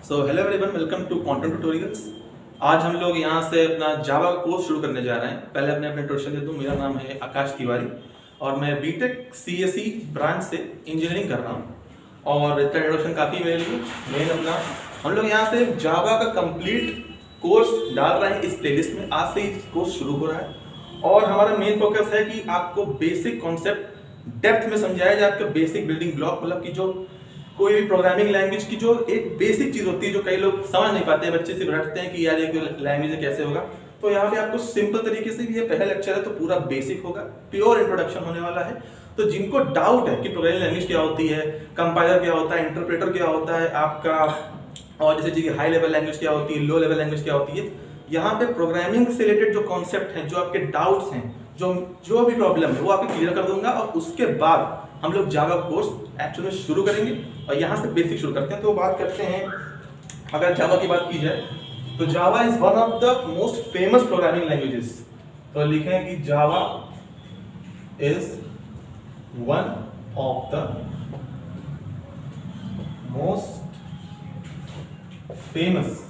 Hello everyone, welcome to content tutorials. आज हम लोग यहाँ से अपना जावा कोर्स शुरू करने जा रहे हैं। पहले अपने इंट्रोडक्शन दे दूँ। मेरा नाम है आकाश तिवारी और मैं बीटेक सीएसई ब्रांच से इंजीनियरिंग कर रहा हूँ। और इतना इंट्रोडक्शन काफ़ी मेरे लिए। मेन अपना हम लोग यहाँ से जावा का कंप्लीट कोर्स डाल रहे हैं इस प्लेलिस्ट में। आज से ही कोर्स शुरू हो रहा है और हमारा मेन फोकस है कि आपको बेसिक कॉन्सेप्ट डेप्थ में समझाया जाए। आपका बेसिक बिल्डिंग ब्लॉक, मतलब कि जो कोई भी प्रोग्रामिंग लैंग्वेज की जो एक बेसिक चीज होती है, जो कई लोग समझ नहीं पाते हैं, बच्चे सिर्फ रटते हैं कि यार ये लैंग्वेज कैसे होगा। तो यहाँ पे आपको सिंपल तरीके से, ये पहला लेक्चर है तो पूरा बेसिक होगा, प्योर इंट्रोडक्शन होने वाला है। तो जिनको डाउट है कि प्रोग्रामिंग लैंग्वेज क्या होती है, कंपाइलर क्या होता है, इंटरप्रेटर क्या होता है आपका, और जैसे जी हाई लेवल लैंग्वेज क्या होती है, लो लेवल लैंग्वेज क्या होती है, यहाँ पे प्रोग्रामिंग से रिलेटेड जो कॉन्सेप्ट हैं, जो आपके डाउट्स हैं, जो भी प्रॉब्लम है, वो आपको क्लियर कर दूंगा। और उसके बाद हम लोग जावा कोर्स एक्चुअली में शुरू करेंगे और यहाँ से बेसिक शुरू करते हैं। तो बात करते हैं, अगर जावा की बात की जाए तो Java is one of the most famous programming languages. तो लिखें कि Java is one of the most famous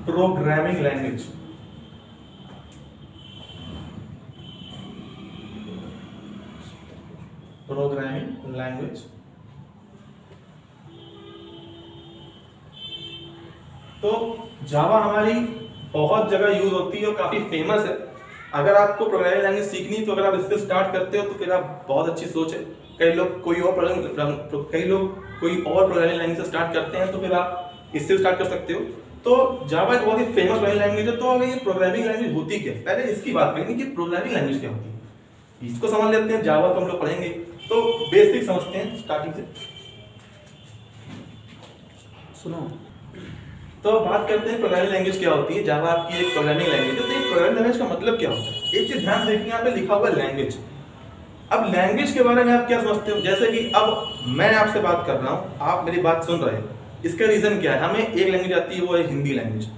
programming language. Programming language. तो जावा हमारी बहुत जगह यूज होती है और काफी फेमस है। अगर आपको प्रोग्रामिंग लैंग्वेज सीखनी है तो अगर आप इससे स्टार्ट करते हो तो फिर आप बहुत अच्छी सोच है। कई लोग कोई और प्रोग्रामिंग लैंग्वेज से स्टार्ट करते हैं तो फिर आप इससे स्टार्ट कर सकते हो। तो जावा एक बहुत ही फेमस प्रोग्रामिंग लैंग्वेज है। तो अगर ये प्रोग्रामिंग लैंग्वेज होती क्या, पहले इसकी बात करेंगे कि प्रोग्रामिंग लैंग्वेज क्या होती है। इसको समझ लेते हैं। जावा तो हम लोग पढ़ेंगे, तो बेसिक समझते हैं स्टार्टिंग से। सुनो, तो बात करते हैं प्रोग्रामिंग लैंग्वेज क्या होती है। जावा आपकी एक प्रोग्रामिंग लैंग्वेज है। तो ये प्रोग्रामिंग लैंग्वेज का मतलब क्या होता है, एक चीज ध्यान देखिए, यहाँ पे लिखा हुआ है लैंग्वेज। अब लैंग्वेज के बारे में आप क्या समझते हो? जैसे कि अब मैं आपसे बात कर रहा हूँ, आप मेरी बात सुन रहे हैं। इसका रीजन क्या है? हमें एक लैंग्वेज आती है, वो है हिंदी लैंग्वेज।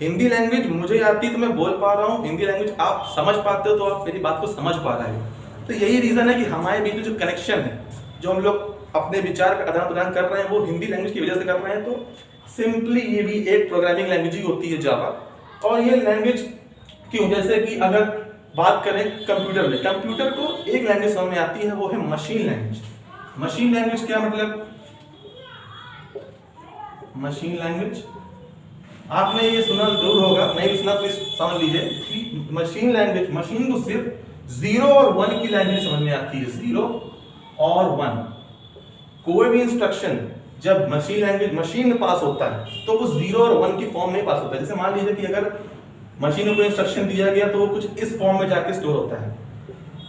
हिंदी लैंग्वेज मुझे आती है तो मैं बोल पा रहा हूँ, हिंदी लैंग्वेज आप समझ पाते हो तो आप मेरी बात को समझ पा रहे हो। तो यही रीजन है कि हमारे बीच में जो कनेक्शन है, जो हम लोग अपने विचार का आदान प्रदान कर रहे हैं, वो हिंदी लैंग्वेज की वजह से कर रहे हैं। तो सिंपली ये भी एक प्रोग्रामिंग लैंग्वेज ही होती है जावा। और ये लैंग्वेज क्यों, जैसे कि अगर बात करें कंप्यूटर में, कंप्यूटर को एक लैंग्वेज समझ में आती है, वो है मशीन लैंग्वेज। मशीन लैंग्वेज क्या मतलब? मशीन लैंग्वेज आपने ये सुना जरूर होगा, नहीं सुना तो समझ लीजिए कि मशीन लैंग्वेज, मशीन को सिर्फ 0 और 1 की लैंग्वेज समझ में आती है। 0 और 1 कोई भी इंस्ट्रक्शन जब मशीन लैंग्वेज मशीन में पास होता है तो वो 0 और 1 की फॉर्म में पास होता है। जैसे मान लीजिए कि अगर मशीन में कोई इंस्ट्रक्शन दिया गया तो वो कुछ इस फॉर्म में जाके स्टोर होता है।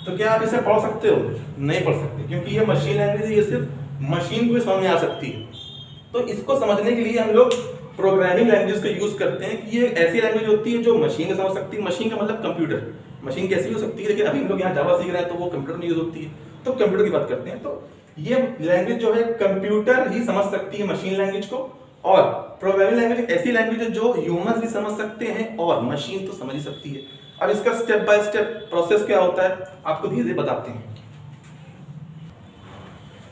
तो क्या आप इसे पढ़ सकते हो? नहीं पढ़ सकते, क्योंकि ये मशीन लैंग्वेज, ये सिर्फ मशीन को समझ में आ सकती है। तो इसको समझने के लिए हम लोग प्रोग्रामिंग लैंग्वेज का यूज करते हैं कि ये ऐसी लैंग्वेज होती है जो मशीन को समझ सकती है। मशीन का मतलब कंप्यूटर, मशीन कैसी हो सकती है, लेकिन अभी हम लोग यहाँ जावा सीख रहे हैं तो वो कंप्यूटर में यूज होती है। तो कंप्यूटर की बात करते हैं, तो ये लैंग्वेज जो है कंप्यूटर ही समझ सकती है मशीन लैंग्वेज को। और प्रोग्रामिंग लैंग्वेज ऐसी लैंग्वेज है जो ह्यूमंस भी समझ सकते हैं और मशीन तो समझ ही सकती है। अब इसका स्टेप बाय स्टेप प्रोसेस क्या होता है आपको धीरे धीरे बताते हैं।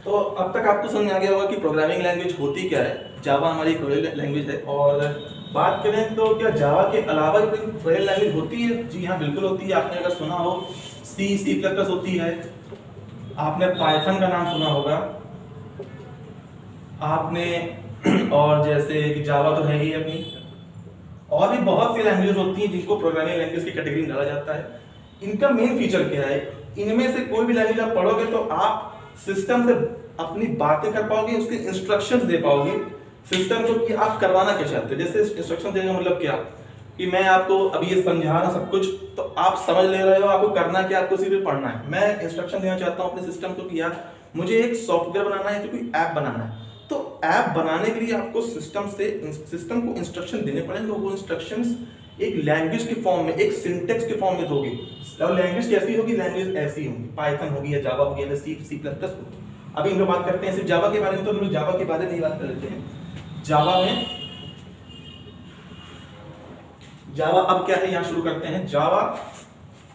तो अब तक आपको समझ आ गया होगा कि प्रोग्रामिंग लैंग्वेज होती क्या है। जावा हमारी प्रोग्रामिंग लैंग्वेज है। और बात करें तो क्या जावा के अलावा कोई प्रोग्रामिंग लैंग्वेज होती है? जी हाँ, बिल्कुल होती है। आपने अगर सुना हो C++ होती है, आपने पाइथन का नाम सुना होगा आपने, और जैसे कि जावा तो है ही अपनी, और भी बहुत सी लैंग्वेजेस होती हैं जिनको प्रोग्रामिंग लैंग्वेज की कैटेगरी में डाला जाता है। इनका मेन फीचर क्या है? इनमें से कोई भी लैंग्वेज आप पढ़ोगे तो आप सिस्टम से अपनी बातें कर पाओगे, उसके इंस्ट्रक्शंस दे पाओगे सिस्टम को कि आप करवाना क्या चाहते हो। जैसे इंस्ट्रक्शन देने का मतलब क्या, कि मैं आपको अभी ये समझा रहा सब कुछ तो आप समझ ले रहे हो, आपको करना क्या, आपको सिर्फ पढ़ना है। मैं इंस्ट्रक्शन देना चाहता हूँ अपने सिस्टम को कि यार मुझे एक सॉफ्टवेयर बनाना है, कोई ऐप बनाना है। तो ऐप बनाने के लिए आपको सिस्टम को इंस्ट्रक्शन देने पड़ेंगे। वो इंस्ट्रक्शंस एक लैंग्वेज के फॉर्म में, एक सिंटेक्स के फॉर्म में दोगे। और लैंग्वेज कैसी होगी? लैंग्वेज ऐसी होगी, पाइथन होगी या जावा होगी या C++ होगी। अभी हम लोग बात करते हैं सिर्फ जावा के बारे में, तो हम लोग जावा के बारे में ही बात कर लेते हैं। जावा अब क्या है, यहाँ शुरू करते हैं। जावा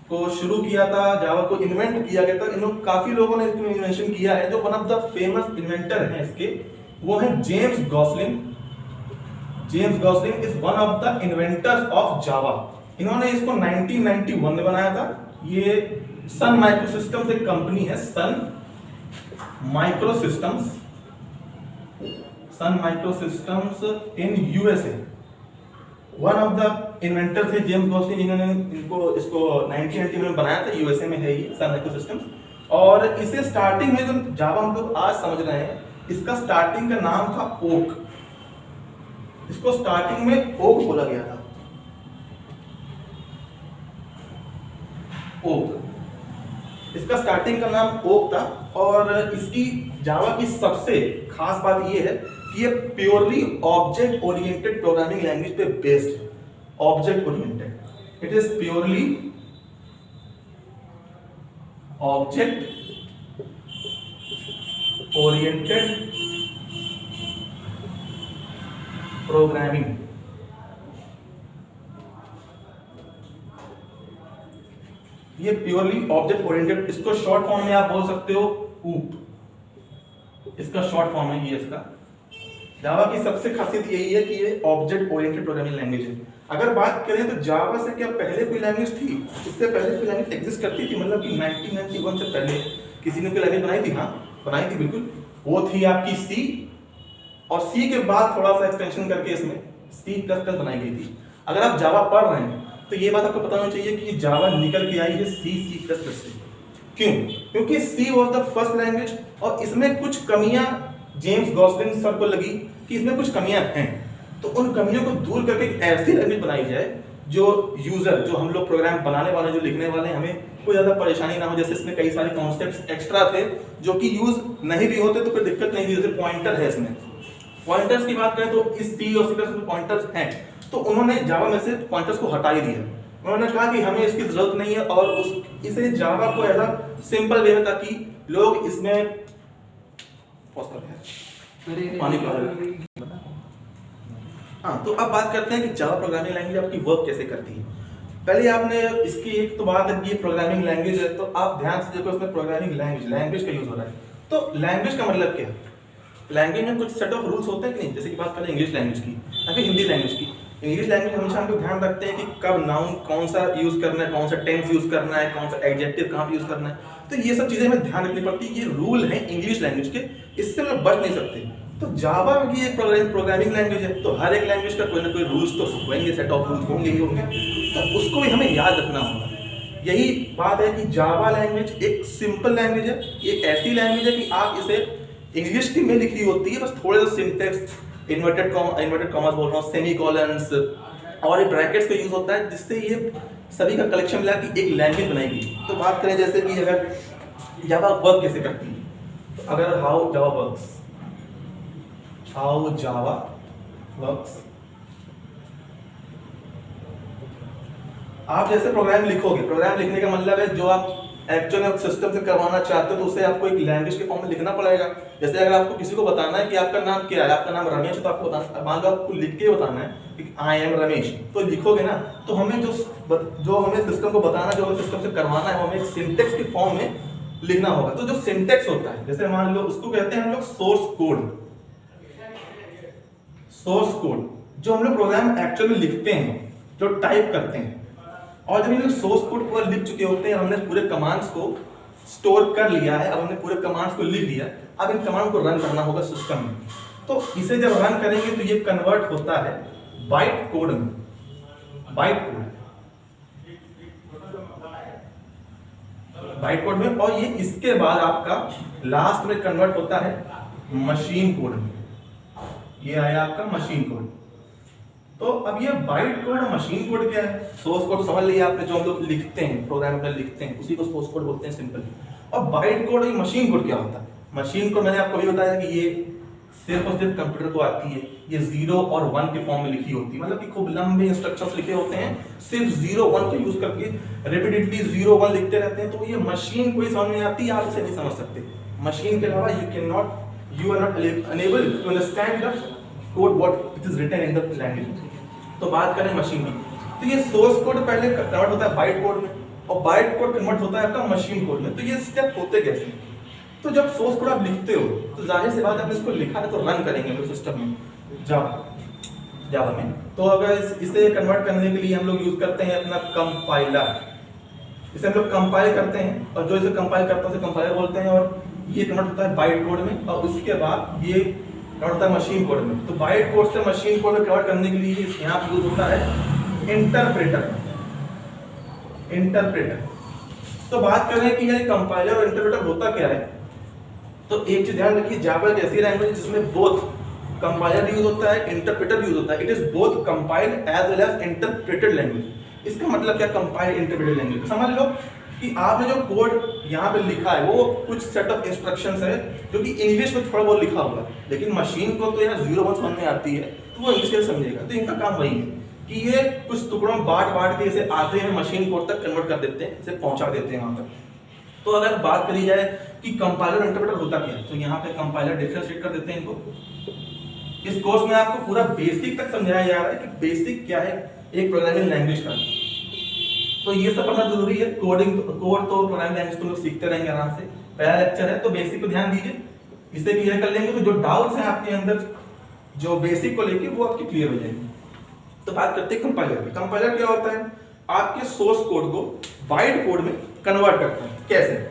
को शुरू किया था, जावा को इन्वेंट किया गया था, इन काफी लोगों ने इसको इन्वेंशन किया है। जो one of the famous inventor हैं इसके, वो है James गॉसलिन। James गॉसलिन is one of the inventors of Java. इन्होंने इसको 1991 में बनाया था। ये सन माइक्रोसिस्टम्स एक कंपनी है, Sun microsystems in USA. One of the inventor थे जेम्स गॉसलिन, इन्होंने इसको 1990 में बनाया था। यूएसए में है ये सन माइक्रोसिस्टम्स। और इसे स्टार्टिंग में जो जावा हम लोग आज समझ रहे हैं, इसका स्टार्टिंग का नाम था ओक। इसको स्टार्टिंग में ओक बोला गया था, ओक। इसका स्टार्टिंग का नाम ओक था। और इसकी जावा की सबसे खास बात यह है कि ये purely object oriented programming language पे बेस्ड है। Object oriented, it is purely object oriented programming. ये प्योरली ऑब्जेक्ट ओरिएंटेड, इसको शॉर्ट फॉर्म में आप बोल सकते हो ऊप। इसका शॉर्ट फॉर्म है ये इसका। जावा की सबसे खासियत यही है कि ये ऑब्जेक्ट ओरिएंटेड प्रोग्रामिंग लैंग्वेज है। अगर बात करें तो जावा से क्या पहले कोई लैंग्वेज थी? इससे पहले कोई लैंग्वेज एग्जिस्ट करती थी, मतलब कि 1991 से पहले किसी ने कोई लैंग्वेज बनाई थी? हाँ, बनाई थी बिल्कुल। वो थी आपकी सी, और सी के बाद थोड़ा सा एक्सटेंशन करके इसमें C++ बनाई गई थी। अगर आप जावा पढ़ रहे हैं तो ये बात आपको पता होना चाहिए कि जावा निकल के आई है C++ से। क्यों? क्योंकि C was the first language, और इसमें कुछ कमियां जेम्स गॉसलिन सर को लगी कि इसमें कुछ कमियां हैं। तो उन कमियों को दूर करके एक ऐसी लैंग्वेज बनाई जाए जो यूजर, जो हम लोग प्रोग्राम बनाने वाले, जो लिखने वाले, हमें कोई ज्यादा परेशानी ना हो। जैसे इसमें कई सारे कॉन्सेप्ट्स एक्स्ट्रा थे जो कि यूज नहीं भी होते तो कोई दिक्कत नहीं थी। जैसे पॉइंटर है, इसमें पॉइंटर्स की बात करें तो इस C और C++ में पॉइंटर्स हैं, तो उन्होंने जावा में से पॉइंटर्स को हटा ही दिया। उन्होंने कहा कि हमें इसकी जरूरत नहीं है, और इसे जावा को ऐसा सिंपल वे में, ताकि लोग इसमें पानी पा। हाँ, तो अब बात करते हैं कि जावा प्रोग्रामिंग लैंग्वेज आपकी वर्क कैसे करती है। पहले आपने इसकी एक तो बात है कि प्रोग्रामिंग लैंग्वेज है, तो आप ध्यान से देखो इसमें प्रोग्रामिंग लैंग्वेज का यूज हो रहा है। तो लैंग्वेज का मतलब क्या है? लैंग्वेज में कुछ सेट ऑफ रूल्स होते हैं कि नहीं? जैसे कि बात करें इंग्लिश लैंग्वेज की या फिर हिंदी लैंग्वेज की। इंग्लिश लैंग्वेज हमेशा हम लोग ध्यान रखते हैं कि कब नाउन कौन सा यूज करना है, कौन सा टेंस यूज करना है, कौन सा एडजेक्टिव कहाँ पे यूज करना है। तो ये सब चीजें हमें ध्यान रखनी पड़ती है। ये रूल है इंग्लिश लैंग्वेज के, इससे हम लोग बच नहीं सकते। तो जावा की एक प्रोग्रामिंग लैंग्वेज है, तो हर एक लैंग्वेज का कोई ना कोई रूल्स तो होंगे, सेट ऑफ रूल्स होंगे ही होंगे, तो उसको भी हमें याद रखना होगा। यही बात है कि जावा लैंग्वेज एक सिंपल लैंग्वेज है। ये ऐसी लैंग्वेज है कि आप इसे इंग्लिश की में लिखी होती है, बस थोड़े से सिंटैक्स, इन्वर्टेड कॉमास बोल रहा हूँ, सेमीकोलंस और ब्रैकेट्स का यूज होता है, जिससे ये सभी का कलेक्शन मिला के एक लैंग्वेज बनाएगी। तो बात करें जैसे कि अगर जावा वर्क कैसे करती है, तो अगर हाउ जावा वर्क्स, आप जैसे प्रोग्राम लिखोगे, प्रोग्राम लिखने का मतलब है जो आप एक्चुअल में सिस्टम से करवाना चाहते हो, तो उसे आपको एक लैंग्वेज के फॉर्म में लिखना पड़ेगा। जैसे अगर आपको किसी को बताना है कि आपका नाम क्या है, आपका नाम रमेश है, तो आपको बताना, मान लो आपको लिख के बताना है कि आई एम रमेश, तो लिखोगे ना, तो हमें जो हमें सिस्टम को बताना, जो हमें सिस्टम से करवाना है, हमें एक सिंटेक्स के फॉर्म में लिखना होगा। तो जो सिंटेक्स होता है, जैसे मान लो उसको कहते हैं हम लोग सोर्स कोड, जो हम लोग प्रोग्राम एक्चुअली लिखते हैं, जो टाइप करते हैं। और जब ये सोर्स कोड पूरा लिख चुके होते हैं, हमने पूरे कमांड्स को स्टोर कर लिया है, अब हमने पूरे कमांड्स को लिख लिया, अब इन कमांड को रन करना होगा सिस्टम में। तो इसे जब रन करेंगे तो ये कन्वर्ट होता है बाइट कोड में, बाइट कोड में, और ये इसके बाद आपका लास्ट में कन्वर्ट होता है मशीन कोड में। ये आया आपका मशीन कोड। तो अब ये बाइट कोड और मशीन कोड क्या है? सोर्स कोड समझ लिया आपने, जो हम लोग लिखते हैं, प्रोग्राम में लिखते हैं, उसी को सोर्स कोड बोलते हैं सिंपली। और बाइट कोड और मशीन कोड क्या होता है? मशीन कोड मैंने आपको भी बताया कि ये सिर्फ और सिर्फ कंप्यूटर को आती है। ये 0 और 1 के फॉर्म में लिखी होती है, मतलब कि खूब लंबे इंस्ट्रक्शंस लिखे होते हैं, सिर्फ 0 1 का यूज करके रिपीटेडली 0 1 लिखते रहते हैं। तो ये मशीन को ही समझ में आती है, आप इसे नहीं समझ सकते। मशीन के अलावा you are not unable to understand the code what it is written in the language। तो बात करें मशीन की, तो ये सोर्स कोड पहले कन्वर्ट होता है बाइट कोड में, और बाइट कोड कन्वर्ट होता है आपका मशीन कोड में। तो ये स्टेप होते कैसे हैं? तो जब सोर्स कोड आप लिखते हो तो जाहिर सी बात है, आपने इसको लिखा है तो रन करेंगे हम सिस्टम में जावा में। तो अगर इसे कन्वर्ट करने के लिए हम लोग यूज करते हैं अपना कंपाइलर। इसे हम लोग कंपाइल करते हैं और जो इसे कंपाइल करता है उसे कंपाइलर बोलते हैं, और ये कन्वर्ट होता है बाइट कोड में और उसके बाद ये कन्वर्ट होता है मशीन कोड में। तो बाइट कोड से मशीन कोड में कन्वर्ट करने के लिए यहाँ पर यूज होता है इंटरप्रेटर। तो बात करें कि ये कंपाइलर और इंटरप्रेटर होता क्या है, तो एक चीज ध्यान रखिए, जावा एक ऐसी लैंग्वेज जिसमें बोथ कंपाइलर यूज होता है, इंटरप्रेटर यूज होता है। It is both compiled as well as interpreted language. इसका मतलब क्या कंपाइल्ड इंटरप्रेटेड लैंग्वेज? समझ लो कि आपने जो कोड यहाँ पे लिखा है वो कुछ सेट ऑफ इंस्ट्रक्शंस है जो कि इंग्लिश में थोड़ा बहुत लिखा हुआ है, लेकिन मशीन को तो यहाँ 0 1 समझ में आती है तो वो इंग्लिश में समझेगा। तो इनका काम वही है कि ये कुछ टुकड़ों में बांट के इसे आते हैं मशीन कोड तक कन्वर्ट कर देते हैं, इसे पहुंचा देते हैं वहां तक। तो अगर बात करी जाए कि कंपाइलर इंटरप्रेटर होता क्या है, तो यहाँ पे कंपाइलर डिफरेंशिएट कर देते हैं इनको। इस कोर्स में आपको पूरा बेसिक तक समझाया जा रहा है कि बेसिक क्या है एक प्रोग्रामिंग लैंग्वेज का। तो ये सब पढ़ना जरूरी है। कोड तो प्रोग्रामिंग लैंग्वेज तुम लोग सीखते रहेंगे आराम से। पहला लेक्चर है तो बेसिक पे ध्यान दीजिए, इसे क्लियर कर लेंगे तो जो डाउट्स हैं आपके अंदर जो बेसिक को लेके वो आपके क्लियर हो जाएंगे। तो बात करते हैं कंपाइलर की। कंपाइलर क्या होता है? आपके सोर्स कोड को बाइट कोड में कन्वर्ट करता है। कैसे?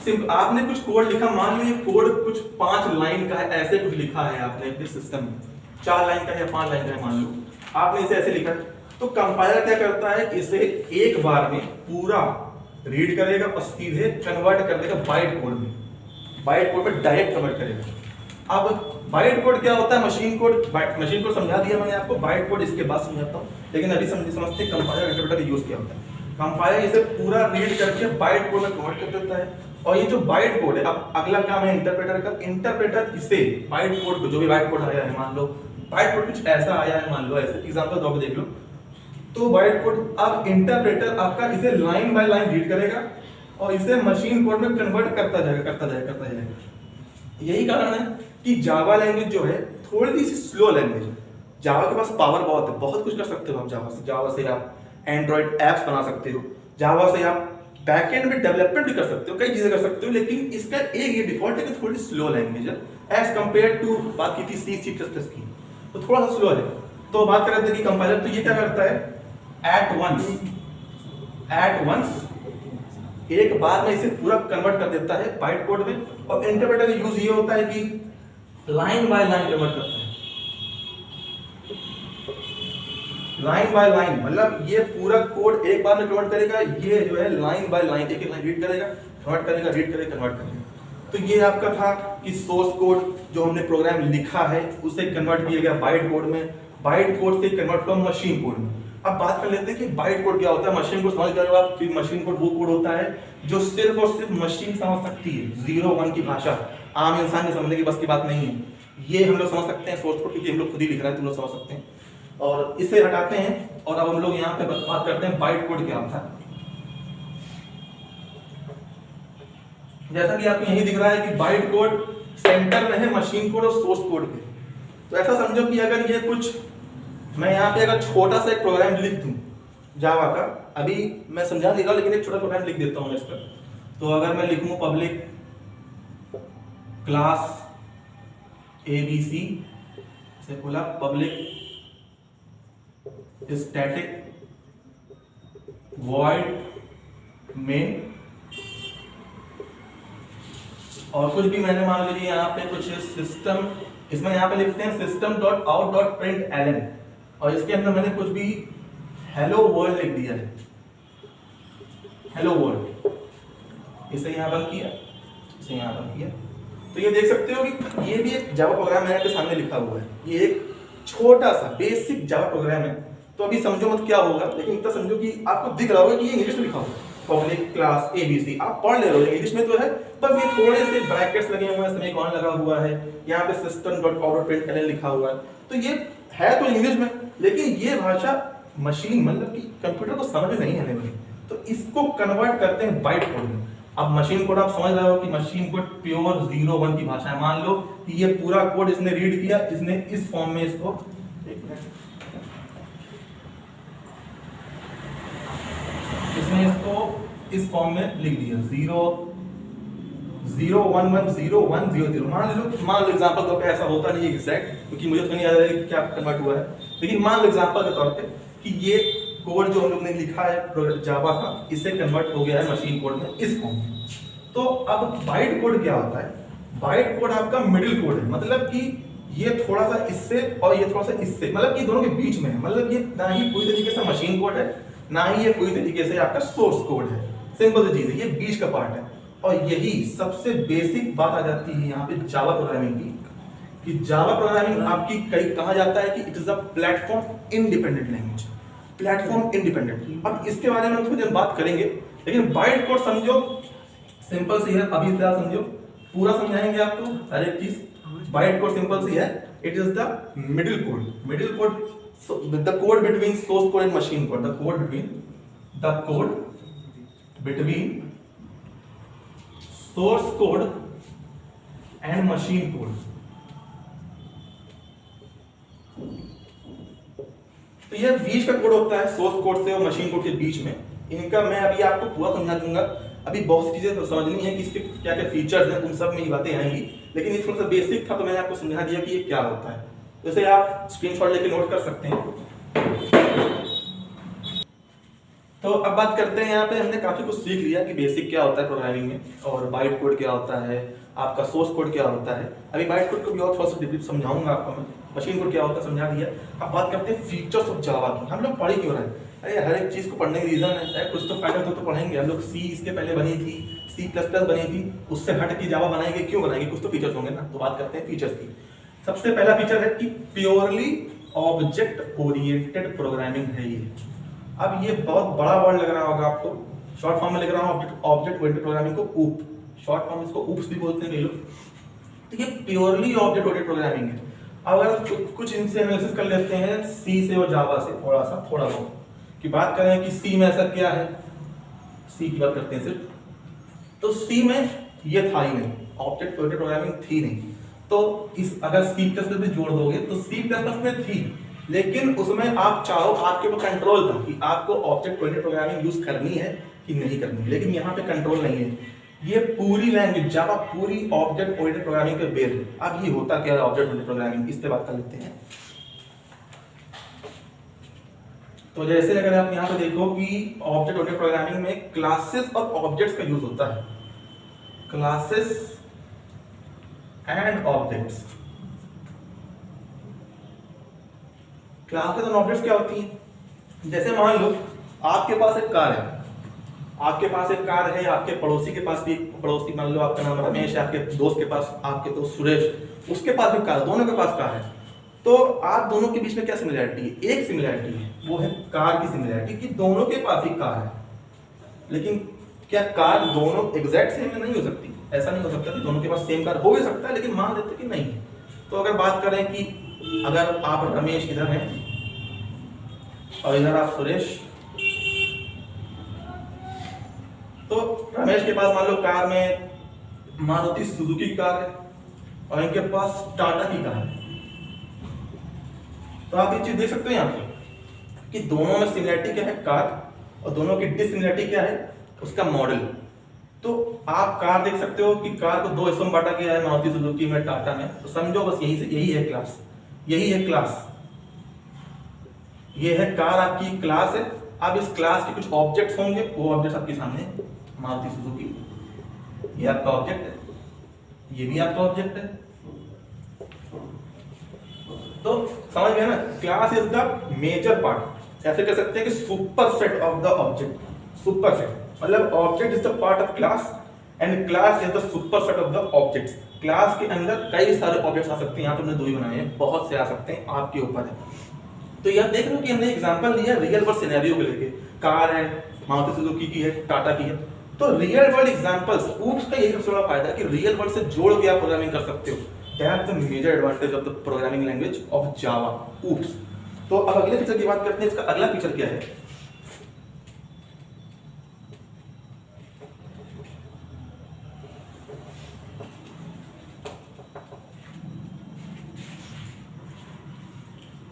सिंपल, आपने कुछ कोड लिखा, मान लो ये कोड कुछ 5 लाइन का है, ऐसे कुछ लिखा है आपने अपने सिस्टम में, 4 लाइन का है या 5 लाइन का है मान लो, आपने इसे ऐसे लिखा है। तो कंपाइलर क्या करता है, इसे एक बार में पूरा रीड करेगा और सीधे कन्वर्ट कर देगा बाइट कोड में। बाइट कोड में डायरेक्ट कन्वर्ट करेगा। अब बाइट कोड क्या होता है? मशीन कोड समझा दिया मैंने आपको, बाइट कोड इसके बाद समझाता हूँ, लेकिन अभी समझते कंपाइलर इंटरप्रेटर यूज क्या होता है। कंपाइलर इसे पूरा रीड करके बाइट कोड में कन्वर्ट कर देता है, और ये जो बाइट कोड है, अब अगला काम है इंटरप्रेटर का। इंटरप्रेटर इसे बाइट कोड को, जो भी बाइट कोड आया है, मान लो बाइट कोड कुछ ऐसा आया है, मान लो ऐसे एग्जांपल दो देख लो, तो बाइट कोड अब इंटरप्रेटर आपका इसे लाइन बाय लाइन रीड करेगा और इसे मशीन कोड में कन्वर्ट करता जाएगा। यही कारण है कि जावा लैंग्वेज जो है थोड़ी सी स्लो लैंग्वेज है। जावा के पास पावर बहुत है, बहुत कुछ कर सकते हो आप जावा से आप एंड्रॉइड एप्स बना सकते हो, जावा से आप बैकएंड में डेवलपमेंट भी कर सकते हो, कई चीजें कर सकते हो, लेकिन इसका एक ये डिफॉल्ट है कि थोड़ी स्लो लैंग्वेज है एज कंपेयर टू बात की थी C++ की, तो थोड़ा सा स्लो है। तो बात कर रहे थे कि कंपाइलर तो ये क्या करता है, एट वंस एक बार में इसे पूरा कन्वर्ट कर देता है बाइट कोड में। और इंटरप्रेटर का यूज ये होता है कि लाइन बाय लाइन कन्वर्ट करता है। लाइन बाय लाइन मतलब ये पूरा कोड एक बार में कन्वर्ट करेगा, ये जो है लाइन बाय लाइन एक लाइन रीड करेगा, कन्वर्ट करेगा, रीड करेगा, कन्वर्ट करेगा। तो ये आपका था कि सोर्स कोड जो हमने प्रोग्राम लिखा है उसे कन्वर्ट किया गया बाइट कोड में, बाइट कोड से कन्वर्ट हुआ मशीन कोड में। अब बात कर लेते हैं कि बाइट कोड क्या होता है। मशीन कोड समझ गए हो आप कि मशीन कोड वो कोड होता है जो सिर्फ और सिर्फ मशीन समझ सकती है। 0 1 की भाषा आम इंसान के समझने की बस की बात नहीं है। ये हम लोग समझ सकते हैं सोर्स कोड, क्योंकि हम लोग खुद ही लिख रहे हैं, तुम लोग समझ सकते हैं। और इसे हटाते हैं और अब हम लोग यहाँ पे बात करते हैं बाइट कोड क्या था। जैसा कि आपको यही दिख रहा है कि बाइट कोड सेंटर में है मशीन कोड और सोर्स कोड के। तो ऐसा समझो कि अगर ये कुछ मैं यहाँ पे अगर छोटा सा एक प्रोग्राम लिख दूं जावा का, अभी मैं समझा नहीं रहा लेकिन एक छोटा प्रोग्राम लिख देता हूँ इसका। तो अगर मैं लिखूं पब्लिक क्लास ABC से बोला पब्लिक स्टैटिक वॉइड मेन, और कुछ भी मैंने मान लीजिए यहाँ पे कुछ सिस्टम, इसमें यहाँ पे लिखते हैं system.out.println, और इसके अंदर मैंने कुछ भी हेलो वर्ल्ड लिख दिया है, हेलो वर्ल्ड। इसे यहाँ बंद किया, इसे यहाँ बंद किया। तो ये देख सकते हो कि ये भी एक जावा प्रोग्राम मेरे सामने लिखा हुआ है। ये एक छोटा सा बेसिक जावा प्रोग्राम है। तो अभी समझो मत क्या होगा, लेकिन इतना समझो कि आपको दिख रहा होगा कि ये इंग्लिश में लिखा हुआ है पब्लिक क्लास ABC, आप पढ़ ले रहे हो इंग्लिश में तो है, बस ये थोड़े से ब्रैकेट्स लगे हुए हैं, सेमीकोलन लगा हुआ है, यहाँ पे system.out.println लिखा हुआ है। तो ये है तो इंग्लिश में, लेकिन ये भाषा मशीन मतलब कि कंप्यूटर को समझ में नहीं आने वाली, तो इसको कन्वर्ट करते हैं बाइट कोड में। अब मशीन कोड आप समझ रहे हो कि मशीन कोड प्योर 0 1 की भाषा है। मान लो कि ये पूरा कोड इसने रीड किया, इसने इस फॉर्म में इसको इसमें इसको इस फॉर्म में लिख दिया 0 0 1 1 0 1 0 0। मान लो एग्जांपल तौर पे ऐसा होता नहीं एग्जैक्ट, क्योंकि मुझे तो नहीं याद है कि क्या कन्वर्ट हुआ है, लेकिन मान लो एग्जांपल के तौर पे कि ये कोड जो हम लोग ने लिखा है जावा का, इससे कन्वर्ट हो गया है मशीन कोड में इस फॉर्म में। तो अब बाइट कोड क्या होता है? बाइट कोड आपका मिडिल कोड है, मतलब कि ये थोड़ा सा इससे और ये थोड़ा सा इससे, मतलब कि दोनों के बीच में है। मतलब ये ना ही पूरी तरीके से मशीन कोड है, ना ही ये पूरी तरीके से आपका सोर्स कोड है। सिंपल सी चीज है, ये बीच का पार्ट है। और यही सबसे बेसिक बात आ जाती है यहाँ पे जावा प्रोग्रामिंग की, कि जावा प्रोग्रामिंग आपकी कई कहा जाता है कि it is a platform independent language, platform independent. अब इसके बारे में हम थोड़ी देर बात करेंगे, लेकिन बाइट कोड समझो सिंपल सी है। अभी फिलहाल समझो, पूरा समझाएंगे आपको हर एक चीज। बाइट कोड सिंपल सी है, it is the middle code, middle code, the code between source code and machine code, the code between source code and machine code. तो ये बीच का कोड होता है सोर्स कोड से और मशीन कोड के बीच में। इनका मैं अभी आपको पूरा समझा दूंगा। अभी बहुत सी चीजें समझनी है कि इसके क्या क्या फीचर्स हैं, उन सब में ये बातें आएंगी, लेकिन ये थोड़ा सा बेसिक था तो मैंने आपको समझा दिया कि ये क्या होता है। जैसे आप स्क्रीनशॉट लेके नोट कर सकते हैं। तो अब बात करते हैं, यहाँ पे हमने काफी कुछ सीख लिया कि बेसिक क्या होता है प्रोग्रामिंग में, और बाइट कोड क्या होता है, आपका सोर्स कोड क्या होता है। अभी बाइट कोड को भी और थोड़ा सा डीपली समझाऊंगा आपको मैं। मशीन कोड क्या होता है समझा दिया। अब बात करते हैं फीचर्स ऑफ जावा की। हम लोग पढ़ क्यों रहे हैं? अरे हर एक चीज को पढ़ने का रीजन है, कुछ तो फायदा तो पढ़ेंगे। हम लोग सी इसके पहले बनी थी, C++ बनी थी, उससे हट के जावा बनाएंगे, क्यों बनाएंगे? कुछ तो फीचर्स होंगे ना। तो बात करते हैं फीचर्स की। सबसे पहला फीचर है कि प्योरली ऑब्जेक्ट ओरिएंटेड प्रोग्रामिंग है ये। अब ये बहुत बड़ा वर्ड लग रहा होगा आपको, शॉर्ट फॉर्म में लिख रहा हूँ ऑब्जेक्ट ओरिएंटेड प्रोग्रामिंग को ऊप, शॉर्ट फॉर्म इसको ऊप्स भी बोलते हैं कई लोग। तो ये प्योरली ऑब्जेक्ट ओरिएंटेड प्रोग्रामिंग है। अब अगर कुछ इनसे एनालिसिस कर लेते हैं सी से और जावा से थोड़ा बहुत कि बात करें कि सी में ऐसा क्या है, सी की बात करते हैं सिर्फ, तो सी में ये था ही नहीं, ऑब्जेक्ट ओरिएंटेड प्रोग्रामिंग थी नहीं। तो इस अगर C++ में जोड़ दोगे तो C++ में थी, लेकिन उसमें आप चाहो, आपके ऊपर कंट्रोल था कि आपको ऑब्जेक्ट ओरिएंटेड प्रोग्रामिंग यूज करनी है कि नहीं करनी है, लेकिन यहाँ पे कंट्रोल नहीं है। ये पूरी लैंग्वेज जावा पूरी ऑब्जेक्ट ओरिएंटेड प्रोग्रामिंग पे बेस्ड है। अब ये होता क्या है ऑब्जेक्ट ओरिएंटेड प्रोग्रामिंग, इस पे बात कर लेते हैं। तो जैसे अगर आप यहाँ पे देखो कि ऑब्जेक्ट ओरिएंटेड प्रोग्रामिंग में क्लासेस और ऑब्जेक्ट्स का यूज होता है, classes and objects. Classes and objects क्या होती हैं? जैसे मान लो आपके पास एक कार है, आपके पास एक कार है, आपके पड़ोसी के पास भी, पड़ोसी मान लो आपका नाम रमेश है, आपके दोस्त के पास, आपके दोस्त सुरेश, उसके पास भी कार, दोनों के पास कार है। तो आप दोनों के बीच में क्या सिमिलैरिटी है? एक सिमिलैरिटी है, वो है कार की सिमिलैरिटी, कि दोनों के पास ही कार है। लेकिन क्या कार दोनों एग्जैक्ट सेम नहीं हो सकती? ऐसा नहीं हो सकता कि दोनों के पास सेम कार हो भी सकता है, लेकिन मान लेते कि नहीं है। तो अगर बात करें कि अगर आप रमेश इधर हैं और इधर आप सुरेश, तो रमेश के पास मान लो कार में मारुति सुजुकी की कार है और इनके पास टाटा की कार है। तो आप ये चीज देख सकते हैं यहाँ पे कि दोनों में सिमिलरिटी क्या है? कार, और दोनों की डिससिमिलरिटी क्या है? उसका मॉडल। तो आप कार देख सकते हो कि कार को दो हिस्सों में बांटा गया है, मारुति सुजुकी में, टाटा में। तो समझो बस यही है क्लास, यही है क्लास, ये है कार आपकी क्लास है। अब इस क्लास के कुछ ऑब्जेक्ट्स होंगे, वो ऑब्जेक्ट्स आपके सामने, मारुति सुजुकी ये आपका ऑब्जेक्ट है, ये भी आपका ऑब्जेक्ट है। तो समझ गए ना, class is the major part. ऐसे कह सकते हैं कि super set of the object. Super set मतलब object is the part of class and class is the super set of the objects. Class के अंदर कई सारे ऑब्जेक्ट्स आ सकते हैं, यहाँ पे हमने दो ही बनाए हैं, बहुत से आ सकते हैं, आपके ऊपर है। तो यह देख लो कि हमने एग्जांपल लिया रियल वर्ल्ड सिनेरियो को लेके, कार है, मारुति सुजुकी की है, टाटा की है। तो रियल वर्ल्ड एग्जांपल्स, ऊप्स का यही सबसे बड़ा फायदा है कि रियल वर्ल्ड से जोड़ के आप प्रोग्रामिंग कर सकते हो। That's the major advantage of the programming language of Java, oops. तो अब अगले फीचर की बात करते हैं। इसका अगला फीचर क्या है?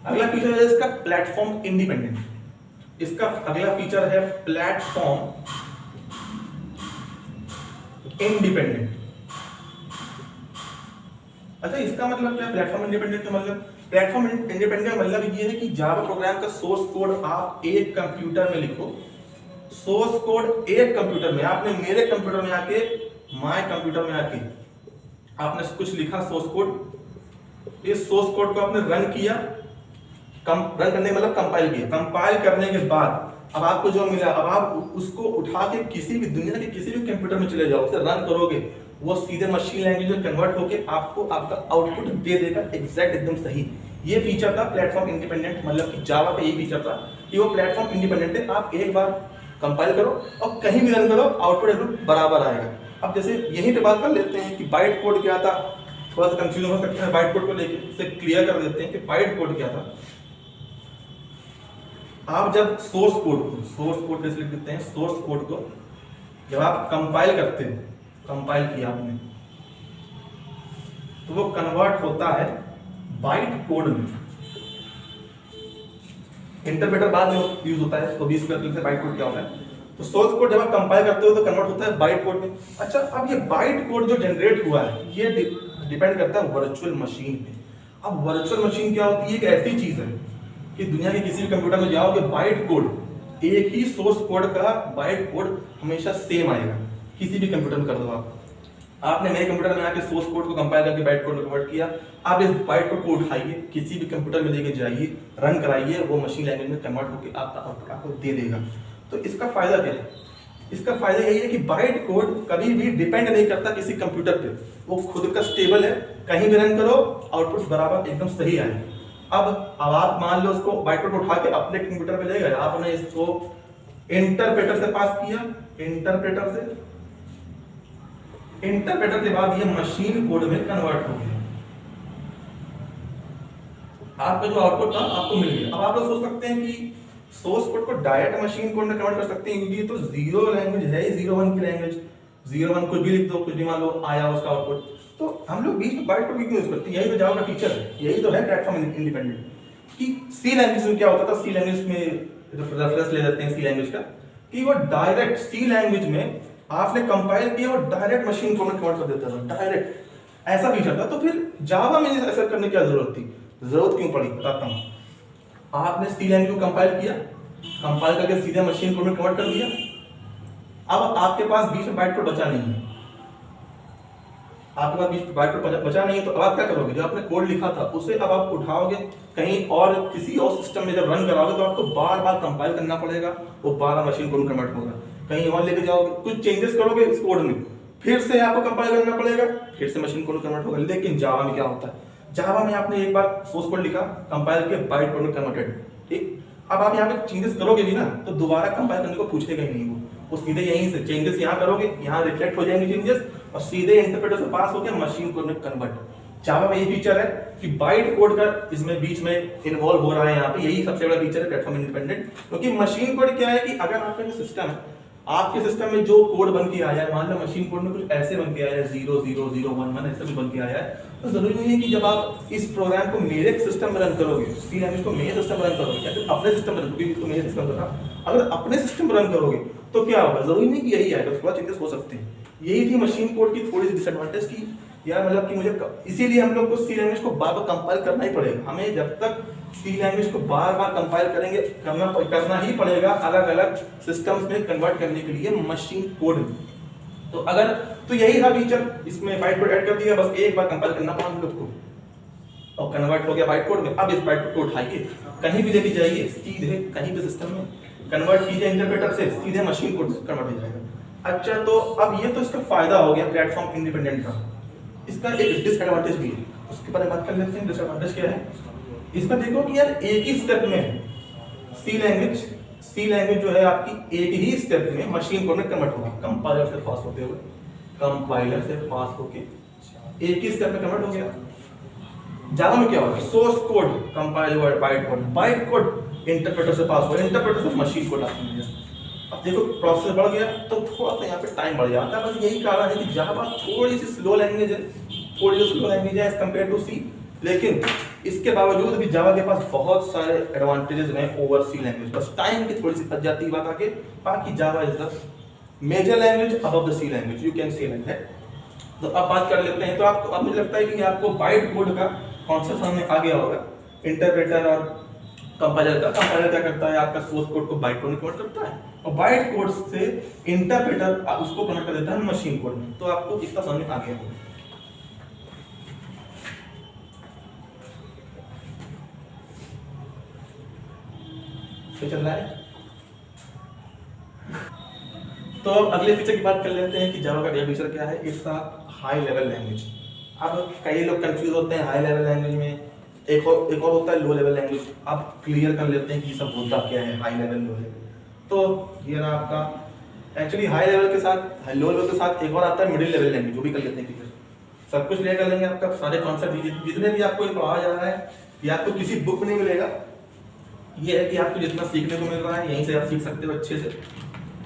अगला फीचर है इसका प्लेटफॉर्म इंडिपेंडेंट। इसका अगला फीचर है प्लेटफॉर्म इंडिपेंडेंट। अच्छा, इसका मतलब क्या? प्लेटफॉर्म इंडिपेंडेंट का मतलब, प्लेटफॉर्म इंडिपेंडेंट का मतलब ये है कि जावा प्रोग्राम का सोर्स कोड आप एक कंप्यूटर में लिखो, सोर्स कोड एक कंप्यूटर में, आपने मेरे कंप्यूटर में आके, माय कंप्यूटर में आके आपने कुछ लिखा सोर्स कोड, इस सोर्स कोड को आपने रन किया, रन करने मतलब कंपाइल किया, कंपाइल करने के बाद अब आपको जो मिला, अब आप उसको उठा के किसी भी दुनिया के किसी भी कंप्यूटर में चले जाओ, उसे रन करोगे, वो सीधे मशीन लैंग्वेज में कन्वर्ट होके आपको आपका आउटपुट दे देगा एग्जैक्ट एकदम सही। ये फीचर था प्लेटफॉर्म इंडिपेंडेंट, मतलब कि जावा पे यही फीचर था कि वो प्लेटफॉर्म इंडिपेंडेंट है, आप एक बार कंपाइल करो और कहीं भी रन करो, आउटपुट एकदम बराबर आएगा। अब जैसे यहीं पे बात कर लेते हैं कि बाइट कोड क्या था, थोड़ा सा कंफ्यूजन हो सकता है, बाइट कोड को लेकर से क्लियर कर देते हैं कि बाइट कोड क्या था। आप जब सोर्स कोड कैसे लिख देते हैं, सोर्स कोड को जब आप कंपाइल करते हैं, कंपाइल किया आपने, तो वो कन्वर्ट होता है बाइट कोड में। इंटरप्रेटर बाद में यूज होता है, तो 20 से बाइट कोड क्या होता है, तो सोर्स कोड जब आप कंपाइल करते हो तो कन्वर्ट होता है बाइट कोड में। अच्छा, अब ये बाइट कोड जो जनरेट हुआ है ये डिपेंड करता है वर्चुअल मशीन पे। अब वर्चुअल मशीन क्या होती है? एक ऐसी चीज है कि दुनिया के किसी भी कंप्यूटर में जाओगे, बाइट कोड एक ही सोर्स कोड का बाइट कोड हमेशा सेम आएगा, किसी भी कंप्यूटर में कर दो आप। आपने मेरे कंप्यूटर में आके सोर्स कोड को कंपाइल करके बाइट कोड में कन्वर्ट किया, आप इस बाइट कोड को उठाइए, किसी भी कंप्यूटर में लेके जाइए, रन कराइए, वो मशीन लैंग्वेज में कन्वर्ट होकर आपका आउटपुट आपको दे देगा। तो इसका फायदा क्या है? इसका फायदा यही है कि बाइट कोड कभी भी डिपेंड नहीं करता किसी कंप्यूटर पे, वो खुद का स्टेबल है, कहीं भी रन करो आउटपुट बराबर एकदम सही आए। अब आप मान लो उसको बाइट कोड उठा के अपने कंप्यूटर पे ले गए, आपने इसको इंटरप्रेटर से पास किया, इंटरप्रेटर के बाद ये मशीन कोड में कन्वर्ट हो गया, आपका जो आउटपुट था आपको मिल गया। अब आप लोग सोच सकते हैं कि सोर्स कोड को डायरेक्ट मशीन कोड में कन्वर्ट कर सकते हैं, क्योंकि ये तो जीरो लैंग्वेज है, 01 की लैंग्वेज, 01 कुछ भी लिख दो, कुछ भी मान लो आया उसका आउटपुट, तो हम लोग बीच में बाइट कोड क्यों यूज करते हैं? यही तो जावा का फीचर है, यही तो है प्लेटफॉर्म इंडिपेंडेंट। कि सी लैंग्वेज में क्या होता था, सी लैंग्वेज में रेफरेंस ले लेते हैं सी लैंग्वेज का, कि वो डायरेक्ट सी लैंग्वेज में आपने कंपाइल किया और डायरेक्ट मशीन कोड में कन्वर्ट कर देता था, डायरेक्ट ऐसा फीचर था। तो फिर जावा में ऐसा करने की क्या जरूरत थी, जरूरत क्यों पड़ी? बताता हूँ। आपने सी लैंग्वेज को कंपाइल किया, कंपाइल करके सीधे मशीन कोड में कन्वर्ट कर दिया, अब आपके पास बीच में बाइट कोड बचा नहीं है, आपके पास बीच में बाइट कोड बचा नहीं है, तो अब आप क्या करोगे? जो आपने कोड लिखा था उसे अब आप उठाओगे कहीं और किसी और सिस्टम में जब रन कराओगे तो आपको बार बार कंपाइल करना पड़ेगा, वो बार मशीन कोड में कन्वर्ट होगा, कहीं और लेके जाओगे, कुछ चेंजेस करोगे इस कोड में, फिर से आपको कंपाइल करना पड़ेगा, फिर से मशीन कोड में कन्वर्ट होगा। लेकिन जावा में क्या होता है? जावा में आपने एक बार सोर्स कोड लिखा, कंपाइल किया, बाइट कोड में कन्वर्टेड, ठीक। अब आप यहाँ पे चेंजेस करोगे भी ना तो दोबारा कंपाइल करने को पूछेगा ही नहीं, वो सीधे यहीं से चेंजेस यहाँ करोगे, यहाँ रिफ्लेक्ट हो जाएंगे चेंजेस और सीधे इंटरप्रेटर से पास होकर मशीन कोड में कन्वर्ट। जावा में ये फीचर है कि बाइट कोड का इसमें बीच में इन्वॉल्व हो रहा है, यहाँ पे यही सबसे बड़ा फीचर है प्लेटफॉर्म इंडिपेंडेंट। क्योंकि मशीन कोड क्या है कि अगर आपका जो सिस्टम है, आपके सिस्टम में जो कोड बन के आया है, मान लो मशीन कोड में कुछ ऐसे बन के आया है 00011 ऐसे भी बन के आया है, तो जरूरी नहीं है कि जब आप इस प्रोग्राम को मेरे सिस्टम में रन करोगे, सी लैंग्वेज को मेरे सिस्टम में रन करोगे या फिर अपने सिस्टम में रन करोगे, तो मेरे सिस्टम का अगर अपने सिस्टम में रन करोगे तो क्या होगा? जरूरी नहीं कि यही आएगा, थोड़ा चेंजेस हो सकते हैं। यही थी मशीन कोड की थोड़ी सी डिसएडवांटेज की यार, मतलब कि मुझे इसीलिए हम लोग को सी लैंग्वेज को बार बार कंपाइल करना ही पड़ेगा। हमें जब तक सी लैंग्वेज को बार बार कंपाइल करेंगे करना ही पड़ेगा अलग अलग सिस्टम्स में कन्वर्ट करने के लिए मशीन कोड। तो यही था फीचर, इसमें बाइट कोड ऐड कर दिया, बस एक बार कंपाइल करना पड़ा हम लोग को और कन्वर्ट हो गया बाइट कोड में। अब इस बाइट कोड को उठाइए, कहीं भी लेके जाइए, सीधे कहीं भी सिस्टम में कन्वर्ट कीजिए, इंटरप्रेटर से सीधे मशीन कोड कन्वर्ट हो जाएगा। अच्छा, तो अब ये तो इसका फायदा हो गया प्लेटफॉर्म इंडिपेंडेंट का। इसका एक डिसएडवांटेज भी है, उसके बारे में बात कर लेते हैं। डिसएडवांटेज क्या है इसमें? देखो कि यार एक ही स्टेप में सी लैंग्वेज जो है आपकी एक ही स्टेप में मशीन कोड में कन्वर्ट होगी, कंपाइलर से पास होते हुए, कंपाइलर से पास होके एक ही स्टेप में कन्वर्ट हो गया। जावा में क्या होगा? सोर्स कोड कंपाइल हुआ, बाइट कोड इंटरप्रेटर से पास हुआ, इंटरप्रेटर से मशीन कोड आपको मिल गया। अब देखो प्रोसेस बढ़ गया तो थोड़ा सा यहाँ पे टाइम बढ़ जाता है, बस यही कारण है कि जावा थोड़ी सी स्लो लैंग्वेज है, एज कम्पेयर टू सी। लेकिन इसके बावजूद भी जावा के पास बहुत सारे एडवांटेजेस हैं ओवर सी लैंग्वेज। बस टाइम की थोड़ी सी फंस जाती है बात आगे, बाकी Java is the major language above the C language, you can say like that. तो अब बात कर लेते हैं। तो आपको अब मुझे लगता है कि आपको बाइट कोड का कॉन्सेप्ट समझ में आ गया होगा, इंटरप्रेटर और कंपाइलर का। कंपाइलर क्या करता है, आपका सोर्स कोड को बाइट कोड में कन्वर्ट करता है, और बाइट कोड से इंटरप्रेटर उसको कन्वर्ट कर देता है मशीन कोड में। तो आपको इसका समझ में आ गया होगा। तो चल रहा है। तो अब अगले फीचर की बात कर लेते हैं कि जावा का अगला फीचर क्या है। It's a high level language. अब कई लोग कंफ्यूज होते हैं हाई लेवल लैंग्वेज में, एक और होता है लो लेवल लैंग्वेज। आप क्लियर कर लेते हैं कि सब होता क्या है हाई लेवल लो लेवल। तो ये रहा आपका एक्चुअली हाई लेवल के साथ, लो लेवल के साथ एक और आता है मिडिल लेवल लैंग्वेज, जो भी कर लेते हैं क्लियर। सब कुछ क्लियर कर लेंगे, आपका सारे कॉन्सेप्ट जितने भी आपको पढ़ाया जा रहा है ये आपको किसी बुक में नहीं मिलेगा। ये है कि आपको जितना सीखने को मिल रहा है यहीं से आप सीख सकते हो अच्छे से।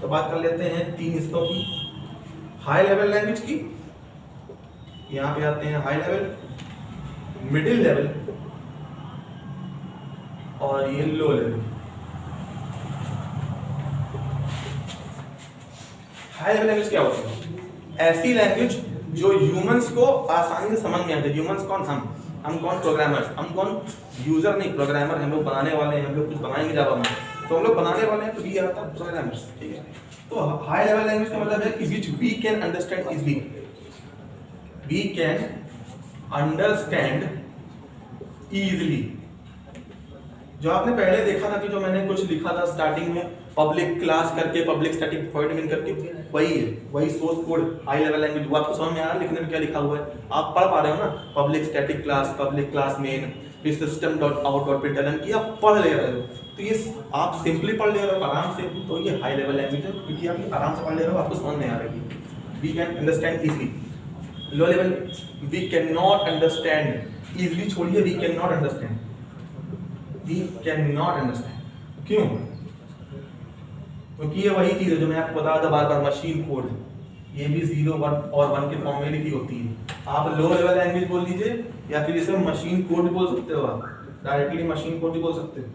तो बात कर लेते हैं 3 हिस्सों की हाई लेवल लैंग्वेज की। यहाँ पे आते हैं हाई लेवल, मिडिल लेवल और ये low level. High level language क्या होती है? ऐसी लैंग्वेज जो ह्यूमंस को आसानी से समझ में आती है। ह्यूमंस कौन? हम कौन? प्रोग्रामर्स। हम कौन? यूजर नहीं, प्रोग्रामर। हम लोग बनाने वाले हैं, हम लोग कुछ बनाएंगे जावा में, तो हम लोग बनाने वाले हैं, तो ये आता है प्रोग्रामर्स, ठीक है। तो हाई लेवल लैंग्वेज का मतलब है कि which we can understand easily, we can understand easily. जो आपने पहले देखा था कि जो मैंने कुछ लिखा था स्टार्टिंग में, पब्लिक क्लास करके, पब्लिक स्टैटिक वॉइड मेन करके, वही है, वही source code high level language. वो आपको समझ में आ रहा है लिखने में क्या लिखा हुआ है? आप पढ़ पा रहे हो ना, public static class, public class main, system dot out dot println की आप पढ़ ले रहे हो। तो ये आप सिंपली पढ़ ले रहे हो आराम से, तो ये हाई लेवल लैंग्वेज है, क्योंकि आप आराम से पढ़ ले रहे हो, आपको समझ में आ रही है। We can understand easily. Low level, we can not understand easily, छोड़िए we can not understand, we can not understand. क्यों? क्योंकि ये वही चीज है जो मैं आपको बता रहा था बार बार, मशीन कोड। ये भी 0, 1 और 1 के फॉर्म में लिखी होती है। आप लो लेवल लैंग्वेज बोल दीजिए, या फिर इसे मशीन कोड बोल सकते हो, आप डायरेक्टली मशीन कोड भी बोल सकते हो।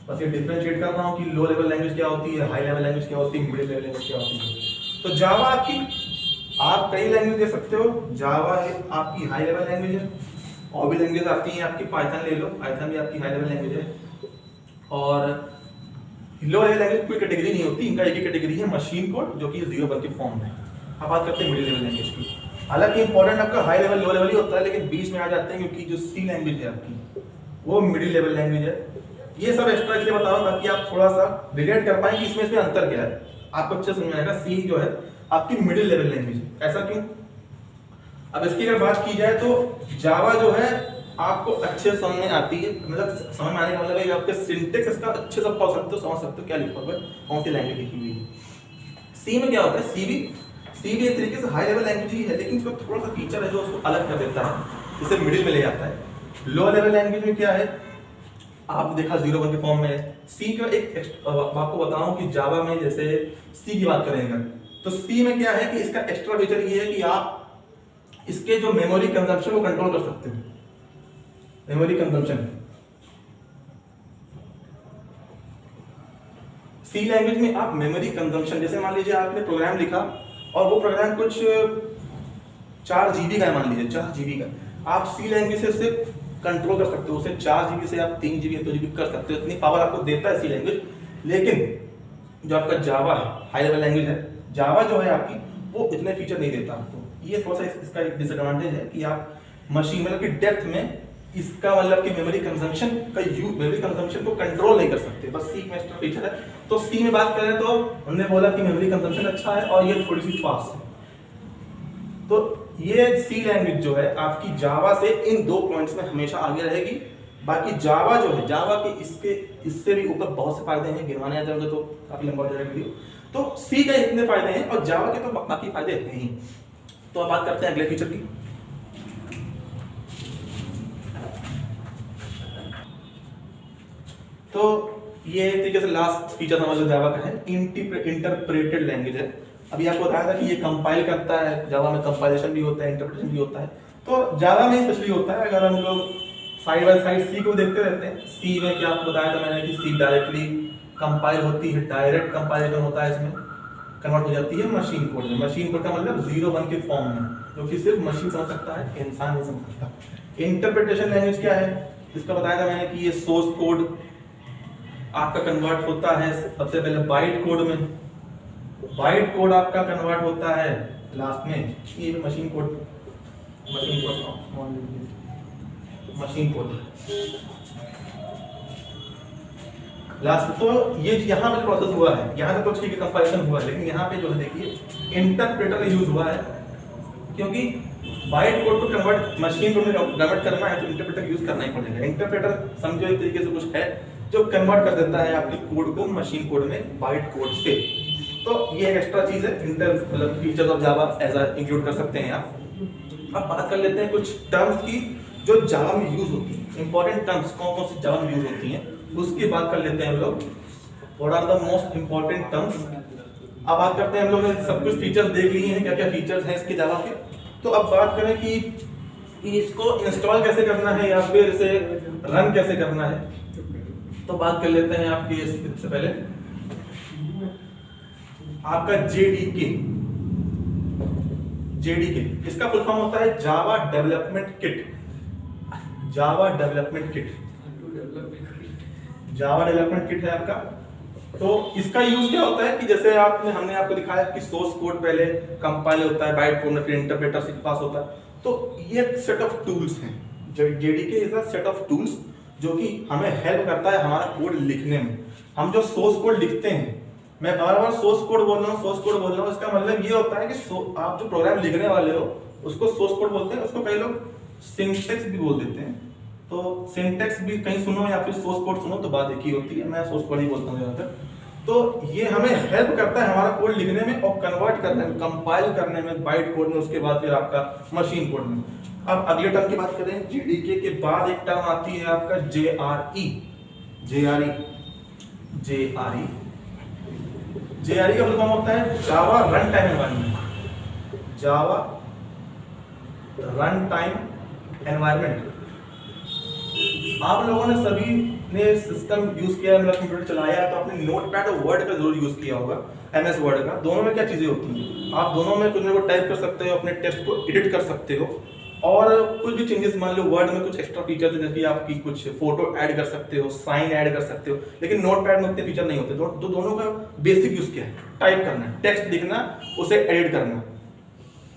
बस ये डिफरेंशिएट कर रहा हूँ कि लो लेवल लैंग्वेज क्या होती है, हाई लेवल लैंग्वेज क्या होती है, मिडिल लेवल लैंग्वेज क्या होती है। तो जावा आपकी, आप कई लैंग्वेज दे सकते हो। जावा है आपकी हाई लेवल लैंग्वेज है, और भी लैंग्वेज आती हैं आपकी, पाइथन ले लो, पाइथन भी आपकी हाई लेवल लैंग्वेज है। और लो लेवल लैंग्वेज कोई कैटेगरी नहीं होती, इनका एक ही कैटेगरी है, मशीन कोड, जो कि 0 1 के फॉर्म में। अब बात करते हैं मिडिल लेवल लैंग्वेज की। हालांकि इंपॉर्टेंट आपका हाई लेवल लो लेवल ही होता है, लेकिन बीच में आ जाते हैं क्योंकि जो सी लैंग्वेज है आपकी वो मिडिल लेवल लैंग्वेज है। ये सब एक्स्ट्रा इसलिए बता रहा हूं ताकि आप थोड़ा सा रिलेट कर पाए कि इसमें अंतर क्या है, आपको अच्छे समझ में आएगा। सी जो है आपकी मिडिल लेवल लैंग्वेज है। ऐसा क्यों? अब इसकी अगर बात की जाए तो जावा जो है आपको अच्छे समझ में आती है, मतलब समझ में आने का मतलब है आपके सिंटेक्स इसका अच्छे से पढ़ सकते हो, समझ सकते हो क्या लिखा हुआ है, कौन सी लैंग्वेज लिखी हुई है। सी में क्या होता है? सी भी एक तरीके से हाई लेवल लैंग्वेज ही है, लेकिन इसका थोड़ा सा फीचर है जो उसको अलग कर देता है, इसे मिडिल में ले जाता है। लो लेवल लैंग्वेज में क्या है, आपने देखा 0 1 के फॉर्म में। सी का एक आपको बताऊं कि जावा में जैसे सी की बात करेंगे तो सी में क्या है कि इसका एक्स्ट्रा फीचर ये है कि आप इसके जो मेमोरी कंजम्पशन को कंट्रोल कर सकते हो। मेमोरी कंजम्पशन सी लैंग्वेज में आप मेमोरी कंजम्पशन, जैसे मान लीजिए आपने प्रोग्राम लिखा और वो प्रोग्राम कुछ 4 GB का है, मान लीजिए 4 GB का, आप सी लैंग्वेज से उसे कंट्रोल कर सकते हो, उसे 4 GB से आप 3 GB 2 GB कर सकते हो, इतनी पावर आपको देता है सी लैंग्वेज। लेकिन जो आपका जावा है, हाई लेवल लैंग्वेज है, जावा जो है आपकी वो इतने फीचर नहीं देता आपको। ये थोड़ा सा इसका एक डिसएडवांटेज है कि आप मशीन मतलब कि डेप्थ में इसका मतलब कि मेमोरी कंजम्पशन को कंट्रोल नहीं कर सकते, बस सी में एक्स्ट्रा फीचर है। तो सी में बात करें तो हमने बोला कि मेमोरी कंजम्पशन अच्छा है और ये थोड़ी सी फास्ट है। तो ये सी लैंग्वेज जो है आपकी जावा से इन 2 पॉइंट्स में हमेशा आगे रहेगी। बाकी जावा जो है, जावा के इससे भी ऊपर बहुत से फायदे हैं, गिनवाने आ जाएंगे तो काफी लंबा हो जाएगा वीडियो। तो सी के इतने फायदे हैं और जावा के तो बाकी फायदे हैं ही। तो अब बात करते हैं अगले फीचर की। तो ये एक तरीके से लास्ट फीचर हमारे जावा का है, इंटरप्रेटेड लैंग्वेज है। अभी आपको बताया था कि ये कंपाइल करता है, जावा में कंपाइलेशन भी होता है, इंटरप्रिटेशन भी होता है। तो जावा में स्पेशली होता है, अगर हम लोग साइड बाय साइड सी को देखते रहते हैं, सी में क्या आपको बताया था मैंने कि सी डायरेक्टली कंपाइल होती है, डायरेक्ट कंपाइलेशन होता है, इसमें कन्वर्ट हो जाती है मशीन कोड में। मशीन कोड का मतलब 0-1 के फॉर्म में, जो कि सिर्फ मशीन समझ सकता है, इंसान नहीं समझ सकता। इंटरप्रिटेशन लैंग्वेज क्या है, इसका बताया था मैंने कि ये सोर्स कोड आपका कन्वर्ट होता है सबसे पहले बाइट कोड में, बाइट कोड आपका कन्वर्ट होता है लास्ट में, ये machine code, machine code last. तो ये यहाँ पे प्रोसेस हुआ है, यहाँ तक तो ठीक है कंपाइलेशन हुआ है, लेकिन यहाँ पे जो है देखिए इंटरप्रेटर यूज हुआ है, क्योंकि बाइट कोड को कन्वर्ट मशीन कोड में कन्वर्ट करना है तो इंटरप्रेटर यूज करना ही पड़ेगा। इंटरप्रेटर समझो एक तरीके से कुछ है जो कन्वर्ट कर देता है आपके कोड को मशीन कोड में बाइट कोड से। तो ये एक एक्स्ट्रा चीज है, मतलब फीचर्स ऑफ जावा ऐसा इंक्लूड कर सकते हैं आप। अब बात कर लेते हैं कुछ टर्म्स की जो जावा में यूज होती है, इंपॉर्टेंट टर्म्स कौन कौन सी जावा में यूज होती हैं, उसकी बात कर लेते हैं हम लोग। What are the most important terms. अब बात करते हैं, हम लोग ने सब कुछ फीचर्स देख लिए हैं, क्या क्या फीचर्स हैं इसके जावा के। तो अब बात करें कि इसको इंस्टॉल कैसे करना है या फिर इसे रन कैसे करना है, तो बात कर लेते हैं आपकी इससे पहले आपका जेडीके। इसका फुल फॉर्म होता है Java development kit. Java development kit है आपका। तो इसका यूज क्या होता है कि जैसे हमने आपको दिखाया कि सोर्स कोड पहले कंपाइल होता है बाइट कोड में, फिर इंटरप्रेटर से पास होता है। तो ये सेट ऑफ टूल्स हैं, JDK is a set of tools जो कि हमें हेल्प करता है हमारा कोड लिखने में। हम जो सोर्स कोड लिखते हैं, मैं बार बार सोर्स कोड बोल रहा हूँ, इसका मतलब ये होता है कि आप जो प्रोग्राम लिखने वाले हो उसको सोर्स कोड बोलते हैं, उसको कई लोग सिंटैक्स भी बोल देते हैं। तो सिंटैक्स भी कहीं सुनो या फिर सोर्स कोड सुनो तो बात एक ही होती है, मैं सोर्स कोड ही बोलता हूँ ज्यादातर। तो ये हमें हेल्प करता है हमारा कोड लिखने में और कन्वर्ट करने में, कंपाइल करने में बाइट कोड में, उसके बाद फिर आपका मशीन कोड में। अब अगले टर्म की बात करें, जेडीके के बाद एक टर्म आती है आपका जेआरई का फुल फॉर्म होता है जावा रन टाइम एनवायरनमेंट। जावा रन टाइम एनवायरनमेंट। आप लोगों ने सभी ने सिस्टम यूज किया है, मतलब कंप्यूटर चलाया है, तो आपने नोटपैड और वर्ड का जरूर यूज किया होगा, एमएस वर्ड का। दोनों में क्या चीजें होती हैं, आप दोनों में कुछ ना कुछ टाइप कर सकते हो, अपने टेक्स्ट को एडिट कर सकते हो, और कुछ भी चेंजेस, मान लो वर्ड में कुछ एक्स्ट्रा फीचर्स है, जैसे कि आपकी कुछ फोटो ऐड कर सकते हो, साइन ऐड कर सकते हो, लेकिन नोटपैड में उतने फीचर नहीं होते। तो दोनों का बेसिक यूज क्या है, टाइप करना, टेक्स्ट लिखना, उसे एडिट करना।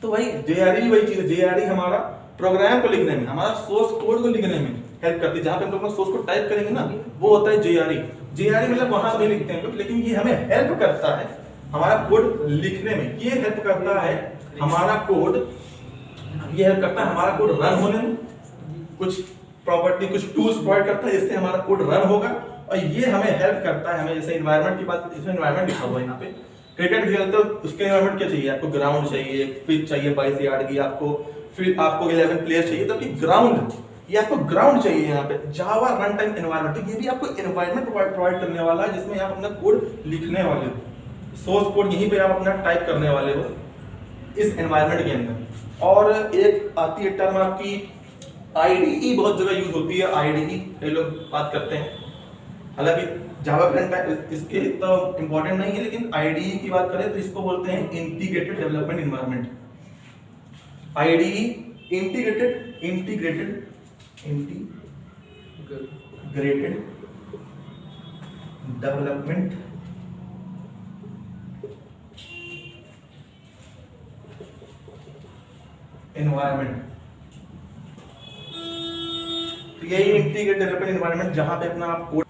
तो भाई जेआरई वही चीज है, जेआरई हमारा प्रोग्राम को लिखने में, हमारा सोर्स कोड को लिखने में हेल्प करती है। जहां पे हम लोग सोर्स कोड टाइप करेंगे ना, वो होता है जेआरई। जेआरई मतलब वहां नहीं लिखते हैं लोग, लेकिन ये हमें हेल्प करता है हमारा कोड लिखने में। ये हेल्प करता है हमारा कोड, ये हेल्प करता है हमारा कोड रन होने में, कुछ प्रॉपर्टी, कुछ टूल्स प्रोवाइड करता है जिससे हमारा कोड रन होगा। और ये हमें हेल्प करता है, हमें जैसे एनवायरनमेंट की बात, इसमें एनवायरनमेंट लिखा हुआ है यहाँ पे, क्रिकेट खेलते हो उसके एनवायरनमेंट क्या चाहिए आपको, ग्राउंड चाहिए, पिच चाहिए 22 यार्ड की, आपको फिर आपको 11 प्लेयर चाहिए, तो कि ग्राउंड, ये आपको ग्राउंड चाहिए यहाँ पे। जावा रन टाइम एनवायरनमेंट, तो ये भी आपको एनवायरनमेंट प्रोवाइड करने वाला है जिसमें आप अपना कोड लिखने वाले हो, सोर्स कोड यहीं पे आप अपना टाइप करने वाले हो इस एनवायरनमेंट के अंदर। और एक आती है टर्म आपकी आईडीई, बहुत जगह यूज होती है आईडीई, कई लोग बात करते हैं, हालांकि जावा रन टाइम इसके तो इंपॉर्टेंट नहीं है, लेकिन आईडीई की बात करें तो इसको बोलते हैं integrated development environment. IDE integrated development environment. तो यही इंटीग्रेटेड डेवलपमेंट एनवायरनमेंट जहां पे अपना आप कोड।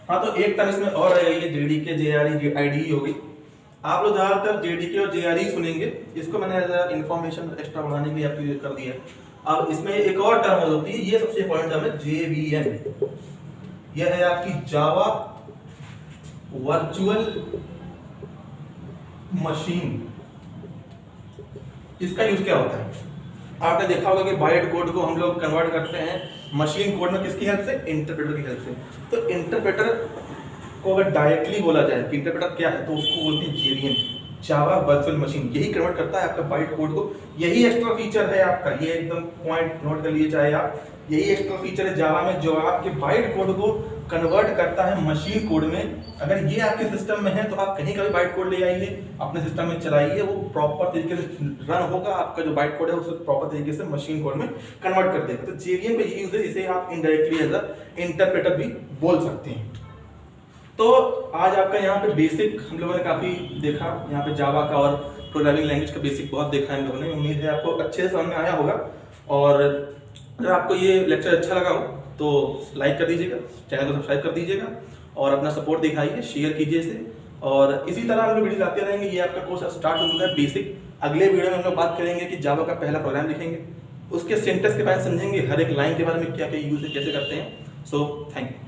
हाँ, तो एक तरह इसमें और है, ये जेडीके जेआरई आईडीई हो गई। आप लोग ज्यादातर जेडीके और जेआरई सुनेंगे, इसको मैंने इंफॉर्मेशन एक्स्ट्रा बढ़ाने के लिए आपको कर दिया है। अब इसमें एक और टर्म होती है, ये सबसे इंपॉर्टेंट टर्म है, जेवीएम। यह है आपकी जावा वर्चुअल मशीन। इसका यूज क्या होता है, आपने देखा होगा कि बाइट कोड को हम लोग कन्वर्ट करते हैं मशीन कोड में, किसकी हेल्प से, इंटरप्रेटर की हेल्प से। तो इंटरप्रेटर को अगर डायरेक्टली बोला जाए कि इंटरप्रेटर क्या है, तो उसको बोलते हैं जेवीएम। जावा वर्चुअल मशीन यही कन्वर्ट करता है आपका बाइट कोड को। यही एक्स्ट्रा फीचर है आपका, ये एकदम पॉइंट नोट कर लिए चाहे आप, यही एक्स्ट्रा फीचर है जावा में जो आपके बाइट कोड को कन्वर्ट करता है मशीन कोड में। अगर ये आपके सिस्टम में है तो आप कहीं का भी बाइट कोड ले आइए, अपने सिस्टम में चलाइए, वो प्रॉपर तरीके से रन होगा, आपका जो बाइट कोड है उसे प्रॉपर तरीके से मशीन कोड में कन्वर्ट कर देगा। तो जेवीएम का ये यूज है, इसे आप इनडायरेक्टली एज अ इंटरप्रेटर भी बोल सकते हैं। तो आज आपका यहाँ पे बेसिक हम लोगों ने काफ़ी देखा, यहाँ पे जावा का और प्रोग्रामिंग लैंग्वेज का बेसिक बहुत देखा है हम लोगों ने। उम्मीद है आपको अच्छे से समझ में आया होगा। और अगर आपको ये लेक्चर अच्छा लगा हो तो लाइक कर दीजिएगा, चैनल को सब्सक्राइब कर दीजिएगा और अपना सपोर्ट दिखाइए, शेयर कीजिए इसे। और इसी तरह हम लोग वीडियो लाते रहेंगे। ये आपका कोर्स स्टार्ट हो चुका है बेसिक। अगले वीडियो में हम लोग बात करेंगे कि जावा का पहला प्रोग्राम लिखेंगे, उसके सिंटेक्स के बारे में समझेंगे, हर एक लाइन के बारे में क्या क्या यूज है, कैसे करते हैं। So thank you.